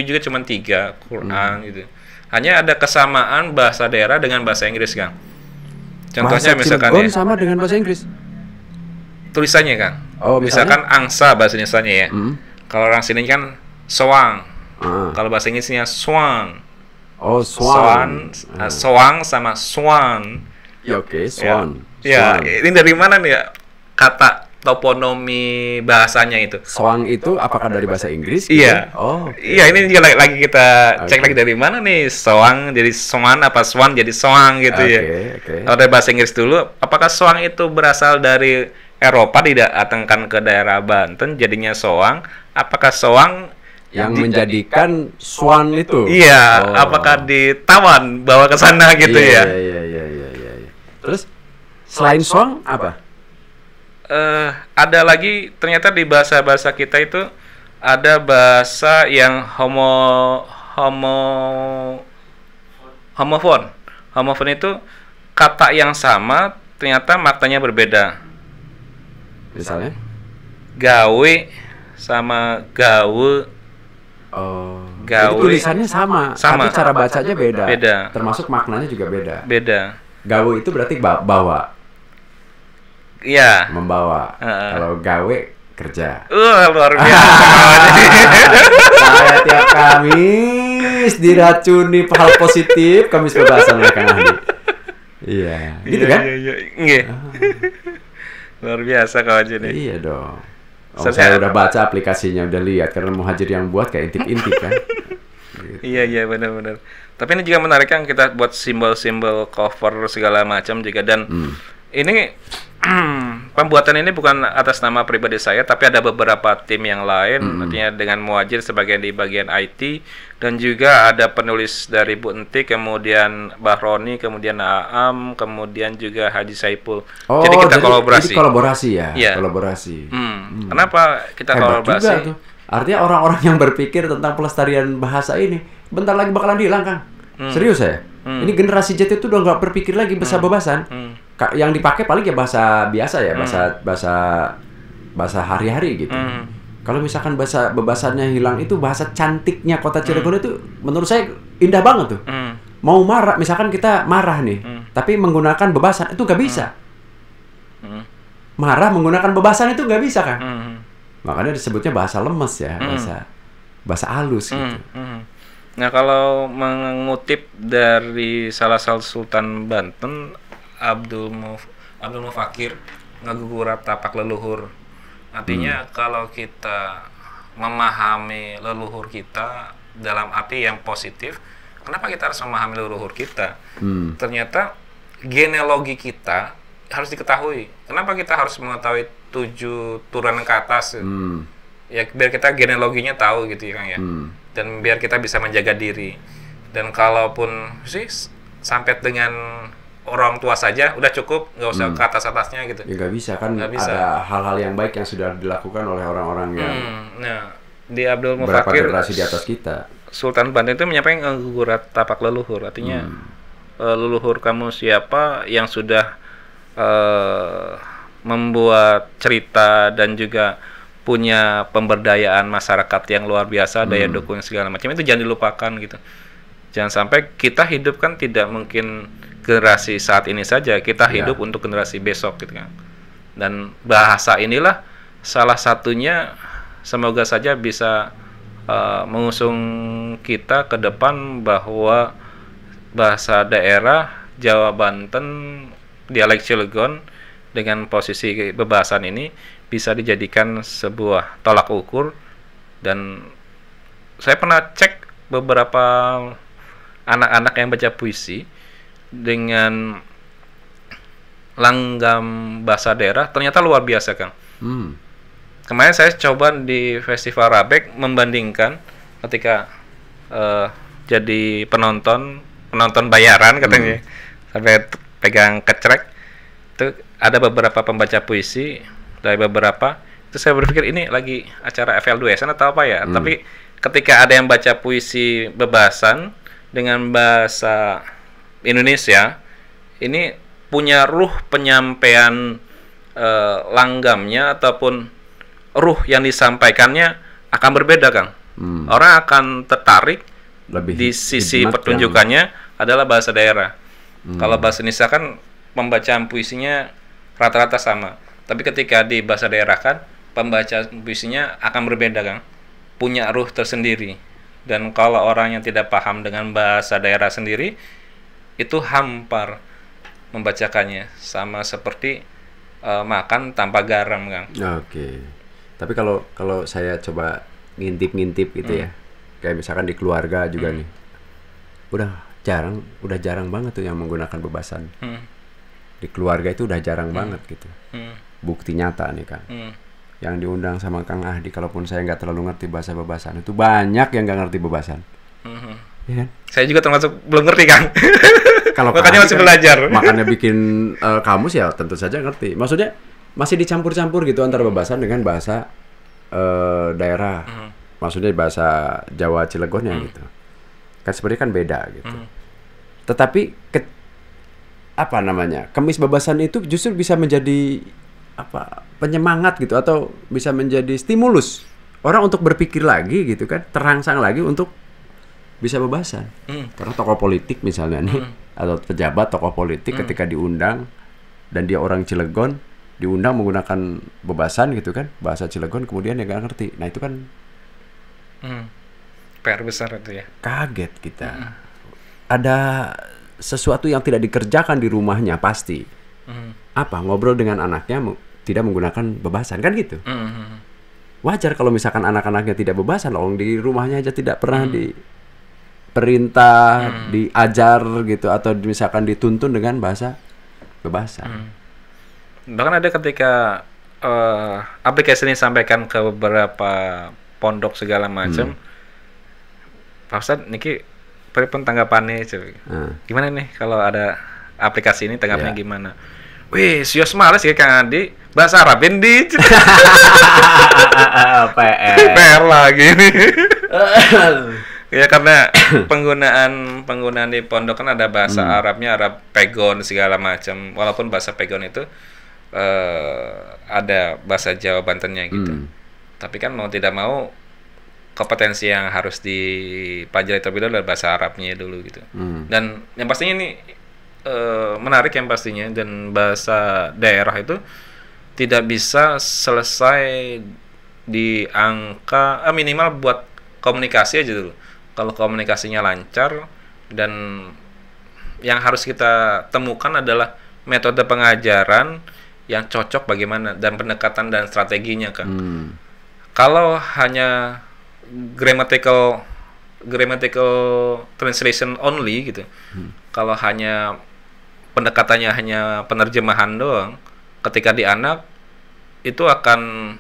juga cuma 3, Quran gitu. Hanya ada kesamaan bahasa daerah dengan bahasa Inggris, Kang. Contohnya misalkan Cilegon sama dengan bahasa Inggris. Tulisannya, Kang. Oh, misalkan angsa bahasa Indonesianya ya. Kalau orang sini kan soang. Kalau bahasa Inggrisnya swan. Oh, swan. Soang sama swan. Ya, oke, swan. Ya, ini dari mana nih ya kata toponomi bahasanya itu? Soang itu apakah dari bahasa Inggris? Iya. Gitu? Oh. Okay. Iya, ini juga lagi kita cek lagi dari mana nih, soang jadi swan apa swan jadi soang gitu ya. Kalau dari bahasa Inggris dulu, apakah soang itu berasal dari Eropa didatangkan ke daerah Banten jadinya soang? Apakah soang yang menjadikan swan itu? Iya, apakah ditawan bawa ke sana gitu ya? Iya. Terus selain soang apa? Ada lagi ternyata di bahasa-bahasa kita itu ada bahasa yang homofon. Homofon itu kata yang sama ternyata maknanya berbeda. Misalnya? Gawe sama gawe. Oh. Gawe. Jadi tulisannya sama, tapi cara bacanya beda. Beda. Termasuk maknanya juga beda. Beda. gawe itu berarti bawa, Iya. membawa. Kalau gawe kerja. Luar biasa. Saya tiap Kamis diracuni hal positif, Kamis Bebasan oleh Kang Ahdi. Iya, gitu kan? Iya. Luar biasa kawan ini. Iya dong. Saya udah baca aplikasinya, udah lihat karena Muhajir yang buat kayak intip-intip kan. Gitu. Iya benar-benar. Tapi ini juga menarik kan kita buat simbol-simbol cover segala macam juga dan ini pembuatan ini bukan atas nama pribadi saya, tapi ada beberapa tim yang lain, artinya dengan Muhajir sebagai di bagian IT dan juga ada penulis dari Bu Entik, kemudian Bahroni, kemudian Aam, kemudian juga Haji Saipul. Jadi kita kolaborasi. Jadi kolaborasi ya, iya. Kolaborasi. Kenapa kita Hebat kolaborasi? Juga tuh. Artinya orang-orang yang berpikir tentang pelestarian bahasa ini bentar lagi bakalan hilang, Kang. Serius ya? Ini generasi Z itu udah nggak berpikir lagi bahasa bebasan. Yang dipakai paling ya bahasa biasa ya, bahasa hari-hari gitu. Kalau misalkan bahasa bebasannya hilang, itu bahasa cantiknya kota Cilegon itu menurut saya indah banget tuh. Mau marah, misalkan kita marah nih, tapi menggunakan bebasan itu nggak bisa. Marah menggunakan bebasan itu nggak bisa, Kang. Makanya disebutnya bahasa lemes ya, bahasa halus gitu. Nah, kalau mengutip dari salah satu Sultan Banten, Abdul Mufakir, ngagugurat tapak leluhur. Artinya kalau kita memahami leluhur kita dalam arti yang positif, kenapa kita harus memahami leluhur kita? Ternyata genealogi kita harus diketahui. Kenapa kita harus mengetahui 7 turunan ke atas? Ya biar kita genealoginya tahu gitu ya, Kang ya. Dan biar kita bisa menjaga diri. Dan kalaupun sih sampai dengan orang tua saja udah cukup, nggak usah ke atas-atasnya gitu. Ya nggak bisa kan, nggak bisa. Ada hal-hal yang baik yang sudah dilakukan oleh orang-orang yang nah, di Abdul berapa Mufakir generasi di atas kita. Sultan Banten itu menyampaikan ngagugurat tapak leluhur, artinya leluhur kamu siapa yang sudah membuat cerita dan juga punya pemberdayaan masyarakat yang luar biasa, daya dukung segala macam, itu jangan dilupakan gitu. Jangan sampai kita hidup kan tidak mungkin generasi saat ini saja, kita hidup untuk generasi besok gitu kan. Dan bahasa inilah salah satunya, semoga saja bisa mengusung kita ke depan bahwa bahasa daerah Jawa Banten, dialek Cilegon dengan posisi bebasan ini bisa dijadikan sebuah tolak ukur. Dan saya pernah cek beberapa anak-anak yang baca puisi dengan langgam bahasa daerah, ternyata luar biasa, Kang. Kemarin saya coba di Festival Rabek membandingkan ketika jadi penonton bayaran katanya, sampai pegang kecrek itu ada beberapa pembaca puisi dari beberapa, itu saya berpikir ini lagi acara FL2SN atau apa ya. Tapi ketika ada yang baca puisi bebasan dengan bahasa Indonesia, ini punya ruh penyampaian langgamnya ataupun ruh yang disampaikannya akan berbeda, Kang. Orang akan tertarik lebih di sisi pertunjukannya adalah bahasa daerah. Kalau bahasa Indonesia kan pembacaan puisinya rata-rata sama, tapi ketika di bahasa daerah kan pembaca puisinya akan berbeda, Kang. Punya ruh tersendiri. Dan kalau orang yang tidak paham dengan bahasa daerah sendiri, itu hampar membacakannya, sama seperti makan tanpa garam, Kang. Oke. Tapi kalau saya coba ngintip gitu ya, kayak misalkan di keluarga juga nih, udah jarang banget tuh yang menggunakan bebasan. Di keluarga itu udah jarang banget gitu. Bukti nyata nih, Kang. Yang diundang sama Kang Ahdi, kalaupun saya nggak terlalu ngerti bahasa bebasan, itu banyak yang nggak ngerti bebasan. Ya kan? Saya juga termasuk belum ngerti, Kang. Kalau makanya masih belajar. Makanya bikin kamus ya tentu saja ngerti. Maksudnya masih dicampur-campur gitu antara bebasan dengan bahasa daerah. Maksudnya bahasa Jawa Cilegonnya gitu. Kan sebenarnya kan beda gitu. Tetapi Kemis bebasan itu justru bisa menjadi penyemangat gitu, atau bisa menjadi stimulus orang untuk berpikir lagi gitu kan, terangsang lagi untuk bisa bebasan. Karena tokoh politik misalnya nih atau pejabat tokoh politik ketika diundang dan dia orang Cilegon diundang menggunakan bebasan gitu kan, bahasa Cilegon, kemudian dia nggak ngerti. Nah itu kan PR besar itu ya. Kaget kita. Ada sesuatu yang tidak dikerjakan di rumahnya pasti. Apa? Ngobrol dengan anaknya tidak menggunakan bebasan kan gitu. Wajar kalau misalkan anak-anaknya tidak bebasan, loh di rumahnya aja tidak pernah diperintah, diajar gitu, atau misalkan dituntun dengan bahasa bebasan. Bahkan ada ketika aplikasi ini disampaikan ke beberapa pondok segala macam, Pak Ustadz, niki pripun tanggapannya coba. Gimana nih kalau ada aplikasi ini tanggapannya gimana? Wih, sios males ya Kang Adi, bahasa Arabin di PR lagi nih. Ya karena penggunaan di pondok kan ada bahasa Arabnya, Arab Pegon segala macam. Walaupun bahasa Pegon itu ada bahasa Jawa Bantennya gitu. Tapi kan mau tidak mau kompetensi yang harus dipelajari terlebih dahulu adalah bahasa Arabnya dulu gitu. Dan yang pastinya ini menarik yang pastinya, dan bahasa daerah itu tidak bisa selesai di angka minimal buat komunikasi aja dulu. Kalau komunikasinya lancar, dan yang harus kita temukan adalah metode pengajaran yang cocok bagaimana, dan pendekatan dan strateginya kan. Kalau hanya grammatical translation only gitu, kalau hanya pendekatannya hanya penerjemahan doang, ketika di anak itu akan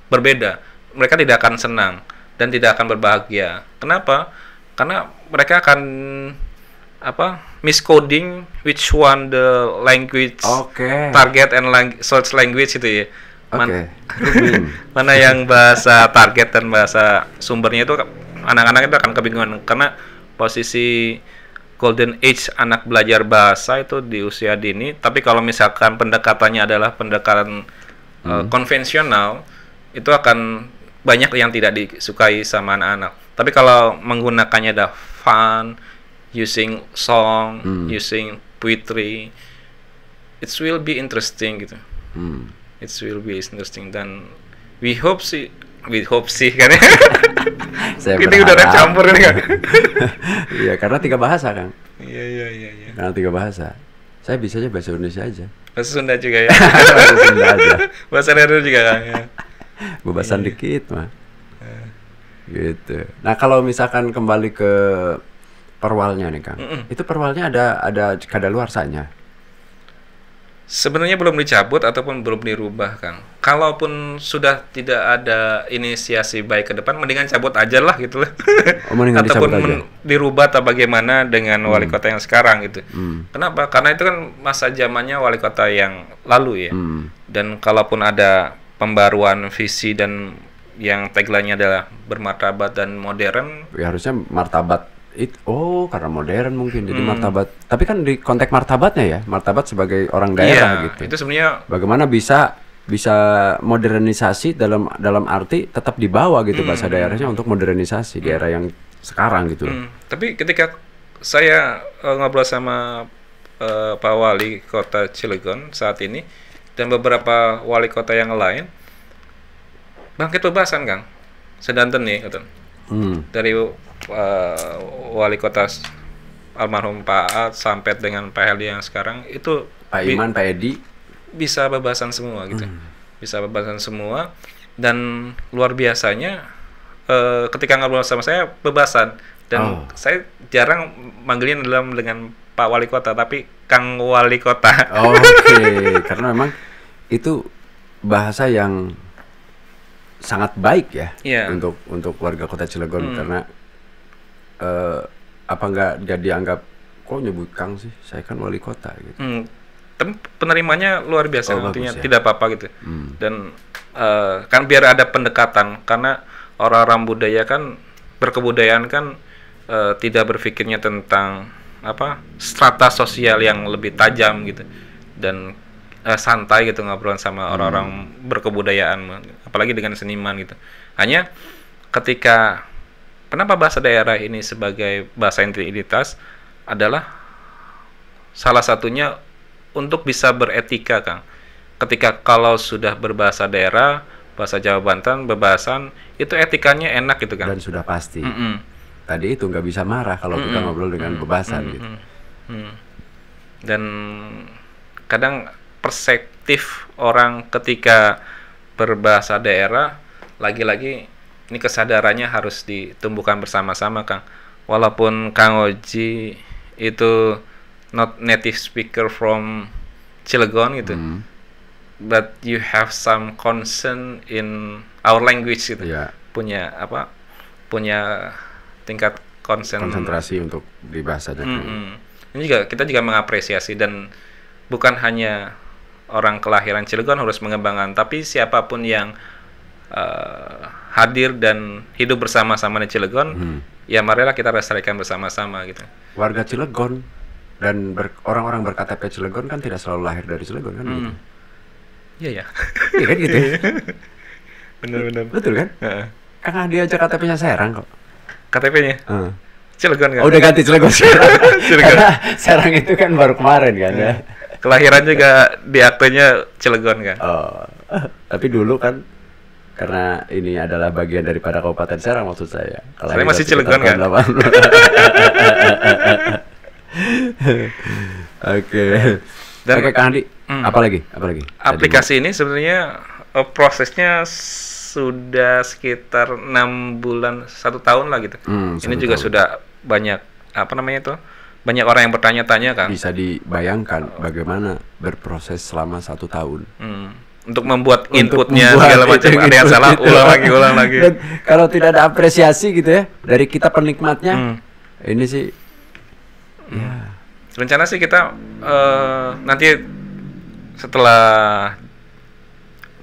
berbeda. Mereka tidak akan senang dan tidak akan berbahagia. Kenapa? Karena mereka akan miscoding which one the language target and source language itu ya. Mana yang bahasa target dan bahasa sumbernya itu, anak-anak itu akan kebingungan karena posisi golden age anak belajar bahasa itu di usia dini. Tapi kalau misalkan pendekatannya adalah pendekatan konvensional, itu akan banyak yang tidak disukai sama anak-anak. Tapi kalau menggunakannya ada fun, using song, using poetry, it will be interesting gitu. It will be interesting, dan we hope sih kan ya. Ini udah ada campur ini kan. Iya, karena 3 bahasa kan. Iya. Karena 3 bahasa. Saya bisa aja bahasa Indonesia aja. Bahasa Sunda juga ya. Bahasa Sunda aja. Bahasa daerah juga kan. Ya. Bebasan dikit mah. Gitu. Nah, kalau misalkan kembali ke perwalnya nih Kang. Itu perwalnya ada kadaluarsanya. Sebenarnya belum dicabut ataupun belum dirubah, Kang. Kalaupun sudah tidak ada inisiasi baik ke depan, mendingan cabut aja lah gitu lah. Ataupun dirubah atau bagaimana dengan wali kota yang sekarang gitu. Kenapa? Karena itu kan masa zamannya wali kota yang lalu ya. Dan kalaupun ada pembaruan visi dan yang tagline-nya adalah bermartabat dan modern, ya harusnya martabat karena modern mungkin jadi martabat. Tapi kan di konteks martabatnya ya, martabat sebagai orang daerah gitu. Itu sebenarnya bagaimana bisa modernisasi dalam arti tetap dibawa gitu bahasa daerahnya untuk modernisasi di era yang sekarang gitu. Tapi ketika saya ngobrol sama Pak Wali Kota Cilegon saat ini dan beberapa wali kota yang lain, bangkit bebasan Kang. Sedanten nih gitu. Dari wali kota almarhum Pak Aat sampai dengan Pak Heldi yang sekarang itu Pak Iman, Pak Edi bisa bebasan semua gitu. Bisa bebasan semua, dan luar biasanya ketika ngobrol sama saya bebasan, dan saya jarang manggilin dengan Pak Wali Kota, tapi Kang Wali Kota. Karena memang itu bahasa yang sangat baik ya untuk warga Kota Cilegon, karena apa enggak jadi anggap kok nyebut Kang sih, saya kan wali kota gitu. Tapi penerimanya luar biasa, artinya tidak apa-apa gitu. Dan kan biar ada pendekatan, karena orang-orang budaya kan berkebudayaan kan tidak berpikirnya tentang strata sosial yang lebih tajam gitu, dan santai gitu ngobrol sama orang-orang berkebudayaan, apalagi dengan seniman gitu. Hanya ketika kenapa bahasa daerah ini sebagai bahasa identitas adalah salah satunya untuk bisa beretika, Kang. Ketika kalau sudah berbahasa daerah, bahasa Jawa Banten, bebahasan, itu etikanya enak gitu, Kang. Dan sudah pasti. Tadi itu nggak bisa marah kalau kita ngobrol dengan bebasan gitu. Dan kadang perspektif orang ketika berbahasa daerah, lagi-lagi ini kesadarannya harus ditumbuhkan bersama-sama, Kang. Walaupun Kang Oji itu not native speaker from Cilegon gitu, but you have some concern in our language gitu. Punya tingkat konsentrasi untuk di bahasanya. Ini juga kita juga mengapresiasi, dan bukan hanya orang kelahiran Cilegon harus mengembangkan, tapi siapapun yang hadir dan hidup bersama-sama di Cilegon, ya marilah kita lestarikan bersama-sama gitu. Warga Cilegon dan orang-orang berKTP Cilegon kan tidak selalu lahir dari Cilegon kan gitu. Iya ya. Iya kan gitu. Benar-benar. Betul kan? Kang Adi aja KTP-nya Serang kok. KTP-nya? Cilegon kan? Oh, udah ganti Cilegon Serang. Karena Serang itu kan baru kemarin kan ya. Kelahiran juga di aktenya Cilegon kan? Oh, tapi dulu kan karena ini adalah bagian daripada Kabupaten Serang maksud saya. Saya masih Cilegon kan? Oke. Oke, Kang Andi, apa lagi? Aplikasi ini sebenarnya prosesnya sudah sekitar 6 bulan, 1 tahun lah gitu. Ini juga sudah banyak banyak orang yang bertanya-tanya, Kang. Bisa dibayangkan bagaimana berproses selama 1 tahun. Untuk membuat inputnya segala macam, ada yang salah, ulang lagi. Dan kalau tidak ada apresiasi gitu ya dari kita penikmatnya, ini sih ya. Rencana sih kita nanti setelah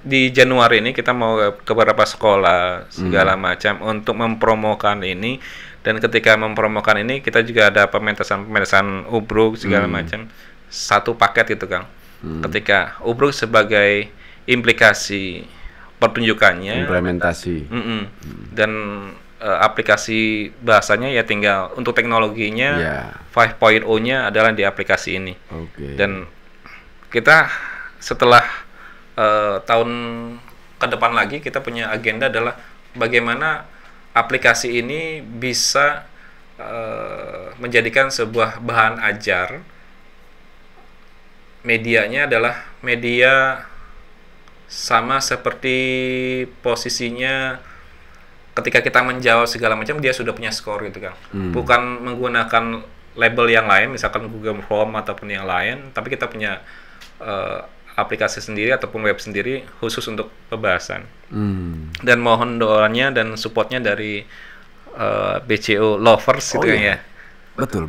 di Januari ini kita mau ke beberapa sekolah segala macam untuk mempromokan ini, dan ketika mempromokan ini kita juga ada pementasan ubruk segala macam, satu paket gitu, Kang. Ketika ubruk sebagai implikasi pertunjukannya, implementasi, dan aplikasi bahasanya ya tinggal untuk teknologinya 5.0-nya adalah di aplikasi ini. Dan kita setelah tahun ke depan lagi kita punya agenda adalah bagaimana aplikasi ini bisa menjadikan sebuah bahan ajar. Medianya adalah media sama seperti posisinya ketika kita menjawab segala macam, dia sudah punya skor gitu, Kang. Bukan menggunakan label yang lain, misalkan Google Chrome ataupun yang lain, tapi kita punya aplikasi sendiri ataupun web sendiri khusus untuk pembahasan. Dan mohon doanya dan supportnya dari BCO Lovers gitu kan ya. Betul.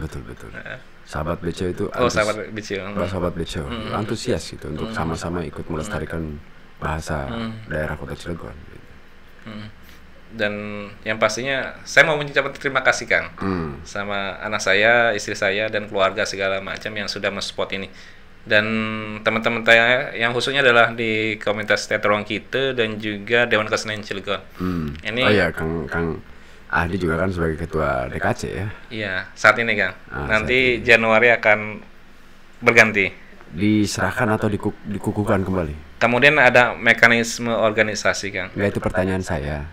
Sahabat BCO itu sahabat BCO. Antusias gitu untuk sama-sama ikut melestarikan bahasa daerah Kota Cilegon. Dan yang pastinya saya mau mengucapkan terima kasih, Kang, sama anak saya, istri saya, dan keluarga segala macam yang sudah mensupport ini. Dan teman-teman saya yang khususnya adalah di komunitas teater ruang kita dan juga Dewan Kesenian Cilegon. Ini Kang Ahdi juga kan sebagai ketua DKC ya. Iya, saat ini, Kang. Nanti Januari akan berganti. Diserahkan atau dikukuhkan kembali? Kemudian ada mekanisme organisasi, Kang. Nggak, itu pertanyaan saya.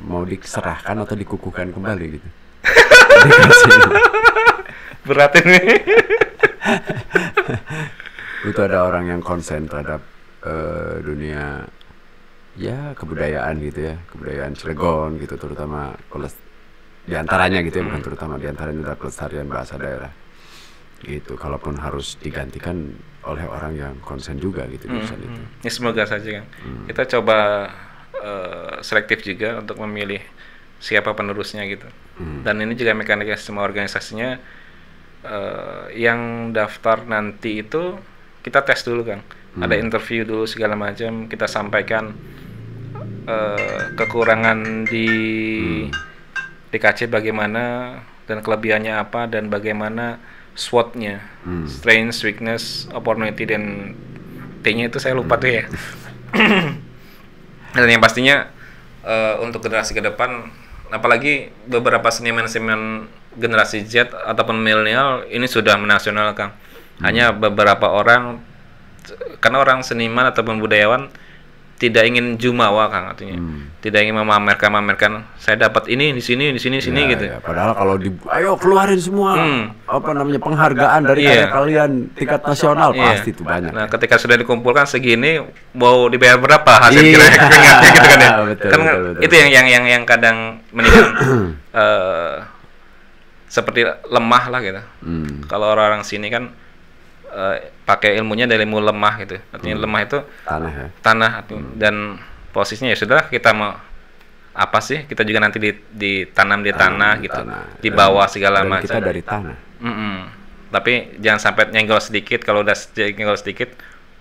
Mau diserahkan atau dikukuhkan kembali gitu? Berat ini. Itu ada orang yang konsen terhadap dunia ya kebudayaan gitu ya, kebudayaan Cilegon gitu, terutama diantaranya gitu ya, bukan terutama diantaranya pelestarian bahasa daerah gitu. Kalaupun harus digantikan oleh orang yang konsen juga gitu di urusan itu. Ya, semoga saja, kan. Kita coba selektif juga untuk memilih siapa penerusnya gitu. Dan ini juga mekanisme organisasinya, yang daftar nanti itu kita tes dulu, kan. Ada interview dulu segala macam, kita sampaikan kekurangan di DKC bagaimana dan kelebihannya apa dan bagaimana SWOT-nya, strength, weakness, opportunity, dan T-nya itu saya lupa tuh ya. Dan yang pastinya untuk generasi ke depan, apalagi beberapa seniman generasi Z ataupun milenial ini sudah menasional, Kang. Hanya beberapa orang, karena orang seniman ataupun budayawan tidak ingin jumawa, Kang, artinya tidak ingin memamerkan saya dapat ini di sini gitu. Ya. Padahal kalau ayo keluarin semua apa namanya penghargaan dari karya kalian tingkat nasional pasti itu banyak. Nah, ketika sudah dikumpulkan segini, mau dibayar berapa hasil keringatnya gitu kan ya. Betul. Itu yang kadang mendingan seperti lemah lah gitu. Kalau orang sini kan pakai ilmunya dari ilmu lemah gitu. Artinya lemah itu tanah dan posisinya ya sudah, kita mau apa sih, kita juga nanti ditanam di tanah gitu, di bawah segala macam. Kita dari tanah. Tapi jangan sampai nyenggol sedikit. Kalau udah nyenggol sedikit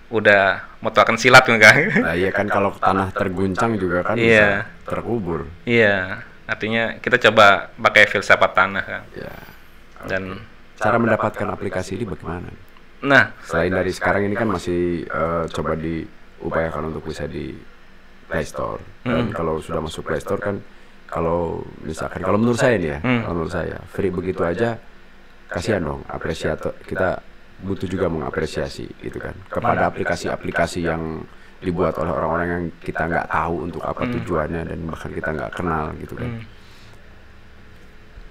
udah mutlakkan silat kan. Nah, iya kan, kalau tanah terguncang juga kan bisa terkubur. Iya, artinya kita coba pakai filsafat tanah kan. Dan cara mendapatkan aplikasi ini bagaimana? Nah, selain dari sekarang ini kan masih coba diupayakan untuk bisa di Play Store. Dan kalau sudah masuk Play Store kan, kalau misalkan, kalau menurut saya nih ya, kalau menurut saya free begitu aja, kasihan dong. Kita butuh juga mengapresiasi gitu kan kepada aplikasi-aplikasi yang dibuat oleh orang-orang yang kita nggak tahu untuk apa tujuannya dan bahkan kita nggak kenal gitu kan.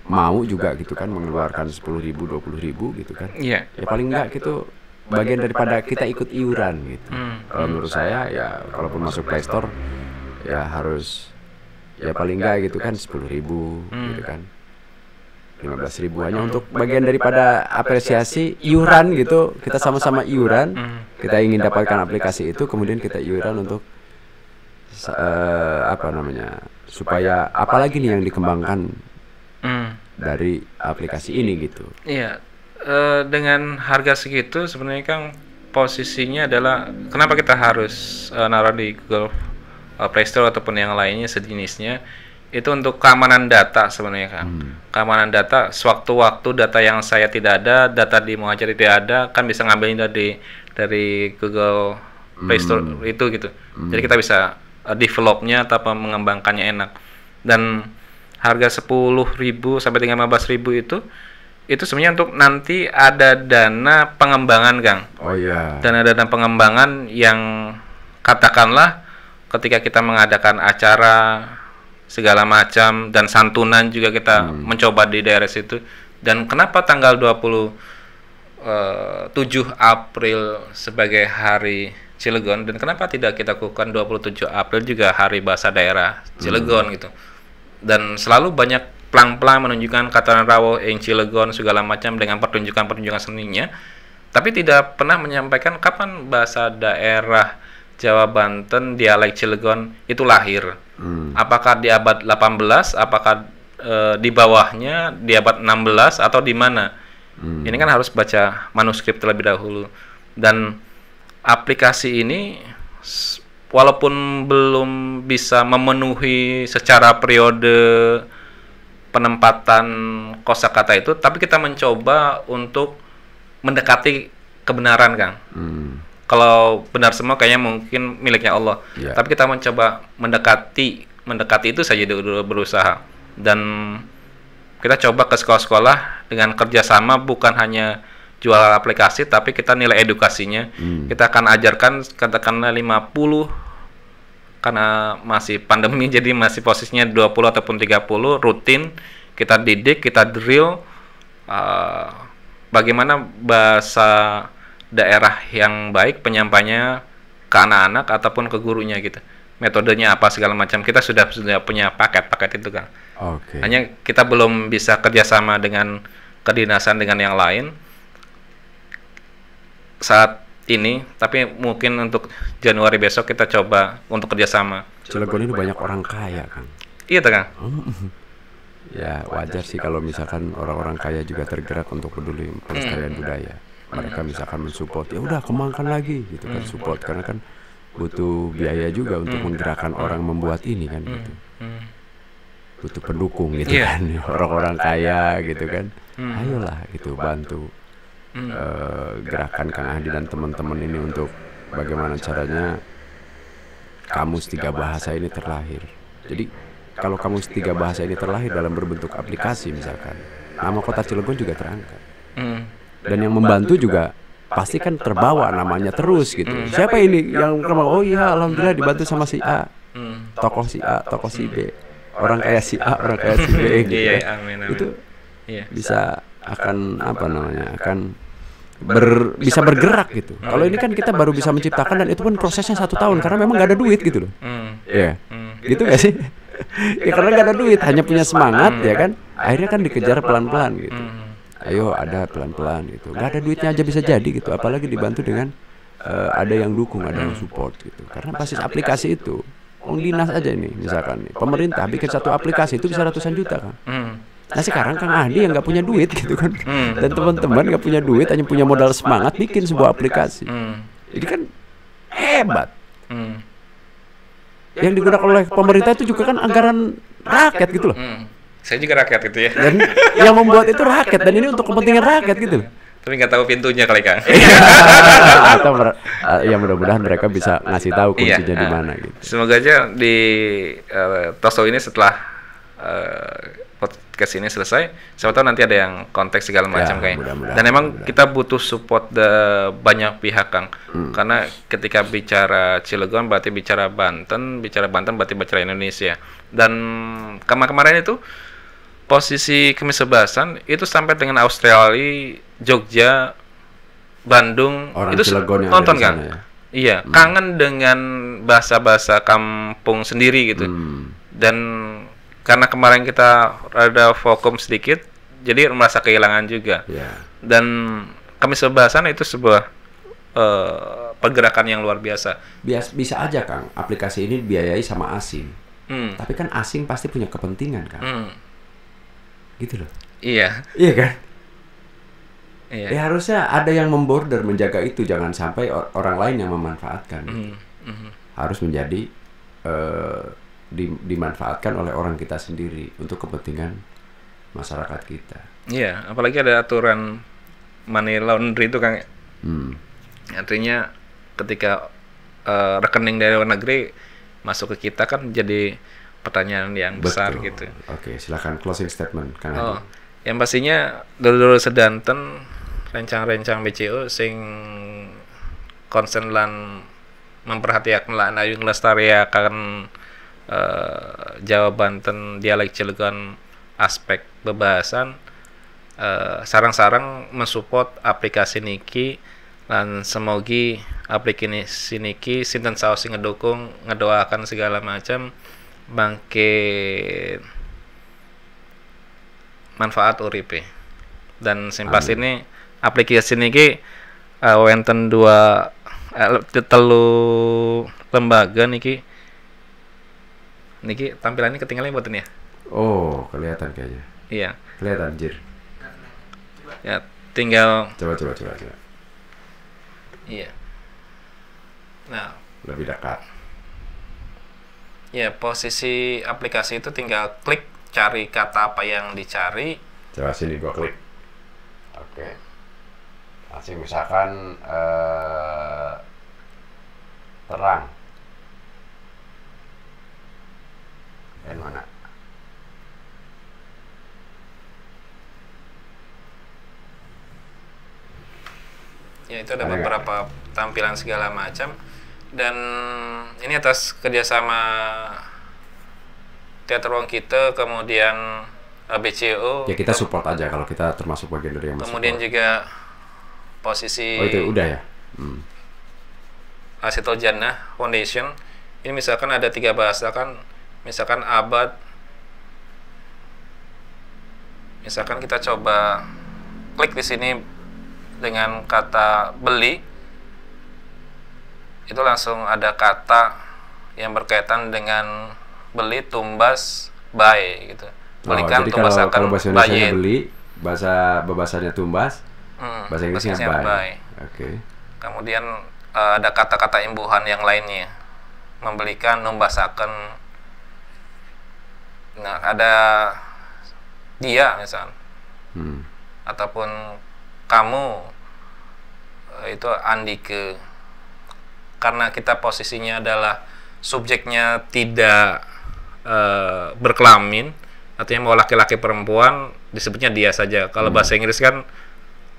Mau juga gitu kan mengeluarkan 10.000, 20.000 gitu kan. Ya paling enggak gitu bagian daripada kita ikut iuran gitu. Kalau menurut saya ya, kalaupun masuk Play Store ya harus ya paling enggak gitu kan 10.000 gitu kan, 15.000 hanya untuk bagian daripada apresiasi iuran gitu. Kita sama-sama iuran, kita ingin dapatkan aplikasi itu, kemudian kita iuran untuk apa namanya, supaya apalagi nih yang dikembangkan dari aplikasi ini gitu. Iya, dengan harga segitu sebenarnya kan posisinya adalah kenapa kita harus naruh di Google Play Store ataupun yang lainnya sejenisnya, itu untuk keamanan data sebenarnya kan. Keamanan data, sewaktu-waktu data yang saya tidak ada, data di Muhajir tidak ada, kan bisa ngambilnya dari Google Play Store itu gitu. Jadi kita bisa developnya atau mengembangkannya enak. Dan harga 10.000 sampai dengan 15.000 itu sebenarnya untuk nanti ada dana pengembangan, Kang. Oh iya. Dan ada dana pengembangan yang katakanlah ketika kita mengadakan acara segala macam dan santunan juga kita mencoba di daerah situ. Dan kenapa tanggal 27 April sebagai hari Cilegon, dan kenapa tidak kita lakukan 27 April juga hari bahasa daerah Cilegon gitu. Dan selalu banyak pelang-pelang menunjukkan Kataran Rawo, Ing Cilegon segala macam dengan pertunjukan-pertunjukan seninya, tapi tidak pernah menyampaikan kapan bahasa daerah Jawa Banten dialek Cilegon itu lahir. Apakah di abad 18, apakah di bawahnya di abad 16 atau di mana? Ini kan harus baca manuskrip terlebih dahulu. Dan aplikasi ini walaupun belum bisa memenuhi secara periode penempatan kosakata itu, tapi kita mencoba untuk mendekati kebenaran, Kang. Kalau benar semua kayaknya mungkin miliknya Allah. Tapi kita mencoba mendekati itu saja dulu, berusaha. Dan kita coba ke sekolah-sekolah dengan kerjasama, bukan hanya jual aplikasi, tapi kita nilai edukasinya. Kita akan ajarkan katakanlah 50, karena masih pandemi jadi masih posisinya 20 ataupun 30 rutin kita didik, kita drill bagaimana bahasa daerah yang baik penyampainya ke anak-anak ataupun ke gurunya gitu. Metodenya apa segala macam kita sudah punya paket itu, Kang. Hanya kita belum bisa kerjasama dengan kedinasan dengan yang lain saat ini, tapi mungkin untuk Januari besok kita coba untuk kerjasama. Cilegon ini banyak orang kaya, Kang. Iya, Kang. Ya wajar sih kalau misalkan orang-orang kaya juga tergerak untuk peduli pelestarian budaya. Mereka misalkan mensupport, ya udah kembangkan lagi gitu kan, support, karena kan butuh biaya juga untuk menggerakkan orang membuat ini kan gitu. Butuh pendukung gitu kan, orang-orang kaya gitu kan. Ayolah gitu bantu. Gerakan Kang Ahdi dan teman-teman ini untuk bagaimana caranya kamus 3 bahasa ini terlahir. Jadi kalau kamus 3 bahasa ini terlahir dalam berbentuk aplikasi misalkan, nama kota Cilegon juga terangkat. Dan yang membantu juga pasti kan terbawa namanya terus gitu. Siapa ini yang kemarin? Oh iya, alhamdulillah dibantu sama si A, tokoh si A, tokoh si B, orang kaya si A, orang kaya si B gitu. Iya, amin, amin. Itu Iya. bisa akan apa namanya? Akan bisa bergerak gitu. Kalau ini kan kita baru bisa menciptakan, dan itu pun prosesnya 1 tahun karena memang nggak ada duit gitu loh. Ya, gitu nggak sih? Ya karena nggak ada duit, hanya punya semangat ya kan. Akhirnya kan dikejar pelan-pelan gitu. Ayo ada pelan-pelan gitu. Nggak ada duitnya aja bisa jadi gitu. Apalagi dibantu dengan ada yang dukung, ada yang support gitu. Karena basis aplikasi itu, dinas aja ini misalkan nih, pemerintah bikin satu aplikasi itu bisa ratusan juta kan. Nah sekarang Kang Adi yang nggak punya duit gitu kan, dan teman-teman nggak punya duit, hanya punya modal semangat bikin sebuah aplikasi. Jadi kan hebat. Yang digunakan oleh pemerintah itu juga kan anggaran rakyat gitu loh. Saya juga rakyat gitu ya. Dan yang membuat itu rakyat, dan ini untuk kepentingan rakyat gitu loh. Tapi nggak tahu pintunya kali Kang. Atau ya mudah-mudahan mereka bisa ngasih tahu kuncinya di mana gitu. Semoga aja di talkshow ini setelah podcast ini selesai, siapa tahu nanti ada yang konteks segala macam kayak. Dan emang kita butuh support banyak pihak Kang. Karena ketika bicara Cilegon berarti bicara Banten berarti bicara Indonesia. Dan kemarin itu posisi Kemis Sebasan itu sampai dengan Australia, Jogja, Bandung, orang itu nonton kan? Ya? Iya, kangen dengan bahasa-bahasa kampung sendiri gitu. Dan karena kemarin kita rada vakum sedikit, jadi merasa kehilangan juga. Dan Kemis Sebasan itu sebuah pergerakan yang luar biasa. Bisa aja Kang, aplikasi ini dibiayai sama asing. Tapi kan asing pasti punya kepentingan kan. Gitu loh. Iya kan? Iya. Ya harusnya ada yang memborder menjaga itu, jangan sampai orang lain yang memanfaatkan. Harus menjadi dimanfaatkan oleh orang kita sendiri untuk kepentingan masyarakat kita. Iya, apalagi ada aturan money laundry itu Kang. Artinya ketika rekening dari luar negeri masuk ke kita kan jadi pertanyaan yang besar. Betul. Gitu. Oke, silakan closing statement Kang Adi. Yang pastinya dulu sedanten rencang-rencang BCO sing konsen lan memperhatikan lan ayu nglestariaken Jawa Banten dialek Cilegon aspek bebasan, sarang-sarang mensupport aplikasi niki lan semogi aplikasi niki sinten saos sing ngedukung ngedoakan segala macam bangkit manfaat uripe. Dan sing pasti ini aplikasi niki wonten 2 telu lembaga niki tampilannya ketinggalan mboten ya? Oh, kelihatan kayaknya. Iya. Kelihatan jir. Ya, tinggal coba. Iya. Nah, lebih dekat. Ya, posisi aplikasi itu tinggal klik cari kata apa yang dicari. Coba sini gua klik. Oke. Masih misalkan terang. Dan mana? Ya, itu ada beberapa tampilan segala macam. Dan ini atas kerjasama Teater Ruang Kita, kemudian BCO. Ya kita support aja kalau kita termasuk bagian dari yang kemudian juga posisi. Oh itu udah ya. Asitul Jannah Foundation. Ini misalkan ada 3 bahasa kan. Misalkan abad, misalkan kita coba klik di sini dengan kata beli, itu langsung ada kata yang berkaitan dengan beli, tumbas, buy gitu. Belikan, jadi tumbas kalau bahasa Indonesia beli, bahasanya tumbas, bahasa Inggrisnya buy. Oke. Kemudian ada kata-kata imbuhan yang lainnya, membelikan, numbasaken. Nah, ada dia misal, ataupun kamu, itu Andike. Karena kita posisinya adalah subjeknya tidak berkelamin, artinya mau laki-laki perempuan disebutnya dia saja. Kalau bahasa Inggris kan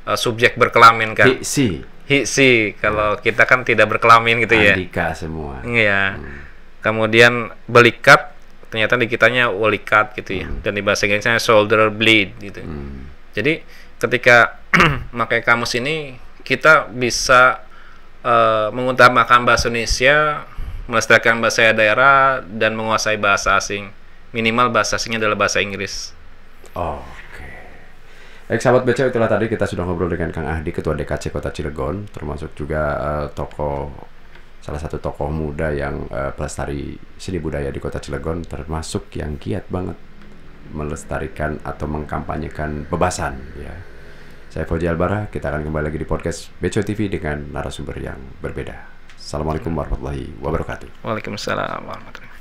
subjek berkelamin kan. He Hiksi, kalau kita kan tidak berkelamin gitu ya. Andika semua. Iya. Kemudian belikat, ternyata di kitanya walikat gitu ya. Dan di bahasa Inggrisnya shoulder blade gitu. Jadi ketika pakai kamus ini kita bisa mengutamakan bahasa Indonesia, melestarikan bahasa daerah, dan menguasai bahasa asing. Minimal bahasa asingnya adalah bahasa Inggris. Oke. Baik sahabat BCO, itulah tadi kita sudah ngobrol dengan Kang Ahdi, Ketua DKC Kota Cilegon, termasuk juga salah satu tokoh muda yang pelestari seni budaya di Kota Cilegon, termasuk yang giat banget melestarikan atau mengkampanyekan bebasan ya. Saya Fauzi Albara, kita akan kembali lagi di podcast BCO TV dengan narasumber yang berbeda. Assalamualaikum warahmatullahi wabarakatuh. Waalaikumsalam warahmatullahi wabarakatuh.